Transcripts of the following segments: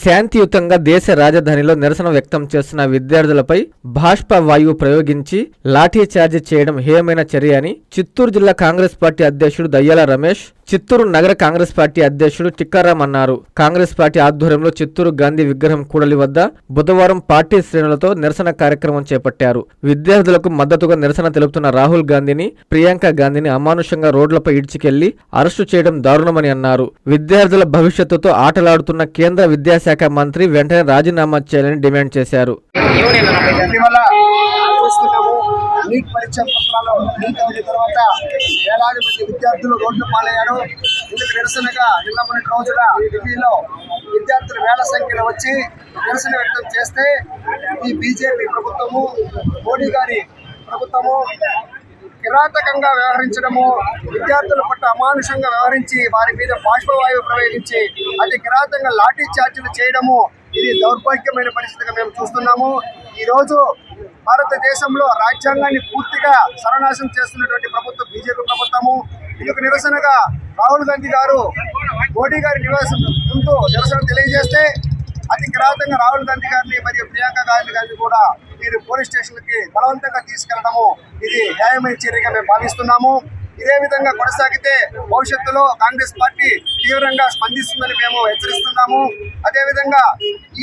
శాంతియుతంగా దేశ రాజధానిలో నిరసన వ్యక్తం చేస్తున్న విద్యార్థులపై బాష్ప వాయువు ప్రయోగించి లాఠీచార్జి చేయడం హేయమైన చర్య అని చిత్తూరు జిల్లా కాంగ్రెస్ పార్టీ అధ్యక్షుడు దయ్యాల రమేష్, చిత్తూరు నగర కాంగ్రెస్ పార్టీ అధ్యక్షుడు టిక్కారాం అన్నారు. కాంగ్రెస్ పార్టీ ఆధ్వర్యంలో చిత్తూరు గాంధీ విగ్రహం కూడలి వద్ద బుధవారం పార్టీ శ్రేణులతో నిరసన కార్యక్రమం చేపట్టారు. విద్యార్థులకు మద్దతుగా నిరసన తెలుపుతున్న రాహుల్ గాంధీని, ప్రియాంక గాంధీని అమానుషంగా రోడ్లపై ఇడ్చికెళ్లి అరెస్టు చేయడం దారుణమని అన్నారు. విద్యార్థుల భవిష్యత్తుతో ఆటలాడుతున్న కేంద్ర విద్యాశాఖ మంత్రి వెంటనే రాజీనామా చేయాలని డిమాండ్ చేశారు. నీట్ పరీక్ష పత్రాలు లీక్ అయిన తర్వాత వేలాది మంది విద్యార్థులు రోడ్డు పాలయ్యారు. ఇందుకు నిరసనగా నిన్న మొన్నటి రోజున ఢిల్లీలో విద్యార్థులు వేల సంఖ్యలో వచ్చి నిరసన వ్యక్తం చేస్తే ఈ బీజేపీ ప్రభుత్వము, మోడీ గారి ప్రభుత్వము కిరాతకంగా వ్యవహరించడము, విద్యార్థుల పట్ల అమానుషంగా వ్యవహరించి వారి మీద బాష్పవాయువు ప్రయోగించి అతి కిరాతంగా లాఠీ చార్జీలు చేయడము, ఇది దౌర్భాగ్యమైన పరిస్థితిగా మేము చూస్తున్నాము. ఈరోజు భారతదేశంలో రాజ్యాంగాన్ని పూర్తిగా సర్వనాశనం చేస్తున్నటువంటి ప్రభుత్వం బీజేపీ ప్రభుత్వము. ఇందుకు నిరసనగా రాహుల్ గాంధీ గారు మోడీ గారి నివాసం ముందు నిరసన తెలియజేస్తే అతి కిరాతంగా రాహుల్ గాంధీ గారిని మరియు ప్రియాంక గాంధీ గారిని కూడా మీరు పోలీస్ స్టేషన్లకి బలవంతంగా తీసుకెళ్లడము ఇది న్యాయమైన చర్యగా మేము భావిస్తున్నాము. ఇదే విధంగా కొనసాగితే భవిష్యత్తులో కాంగ్రెస్ పార్టీ తీవ్రంగా స్పందిస్తుందని మేము హెచ్చరిస్తున్నాము. అదేవిధంగా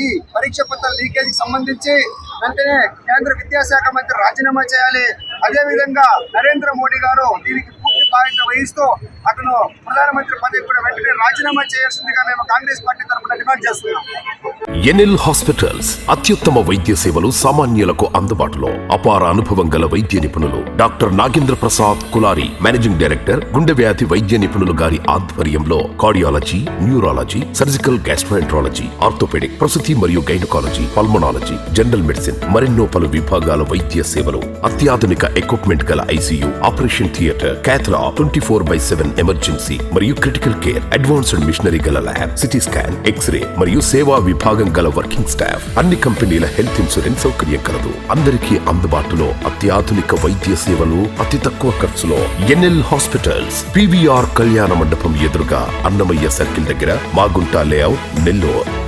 ఈ పరీక్ష పత్రాల లీకేజీకి సంబంధించి వెంటనే కేంద్ర విద్యాశాఖ మంత్రి రాజీనామా చేయాలి. అదేవిధంగా నరేంద్ర మోడీ గారు దీనికి పూర్తి బాధ్యత వహిస్తూ అతను ప్రధానమంత్రి పదవి కూడా వెంటనే రాజీనామా చేయాల్సిందిగా మేము కాంగ్రెస్ పార్టీ తరఫున డిమాండ్ చేస్తున్నాం. ఎన్ఎల్ హాస్పిటల్స్ అత్యుత్తమ వైద్య సేవలు సామాన్యులకు అందుబాటులో. అపార అనుభవం గల వైద్య నిపుణులు doctor Nagendra Prasad Kulari, managing director, గుండె వ్యాధి వైద్య నిపుణులు గారి ఆధ్వర్యంలో cardiology, neurology, surgical gastroenterology, orthopaedic, ప్రసూతి మరియు గైనకాలజీ, పల్మనాలజీ, జనరల్ మెడిసిన్ మరెన్నో పలు విభాగాల వైద్య సేవలు, అత్యాధునిక ఎక్విప్మెంట్ గల ఐసీయూ, ఆపరేషన్ థియేటర్, క్యాథ్లా, 24/7 ఎమర్జెన్సీ మరియు క్రిటికల్ కేర్, అడ్వాన్స్డ్ మిషనరీ గల ల్యాబ్, సిటీ స్కాన్, ఎక్స్రే మరియు సేవా విభాగం గల వర్కింగ్ స్టాఫ్, అన్ని కంపెనీల హెల్త్ ఇన్సూరెన్స్ సౌకర్యం కలదు. అందరికీ అందుబాటులో అత్యాధునిక వైద్య సేవలు అతి తక్కువ ఖర్చులో. ఎన్ఎల్ హాస్పిటల్స్, PVR కళ్యాణ మండపం ఎదురుగా, అన్నమయ్య సర్కిల్ దగ్గర, మాగుంట లేఅవుట్, నెల్లూరు.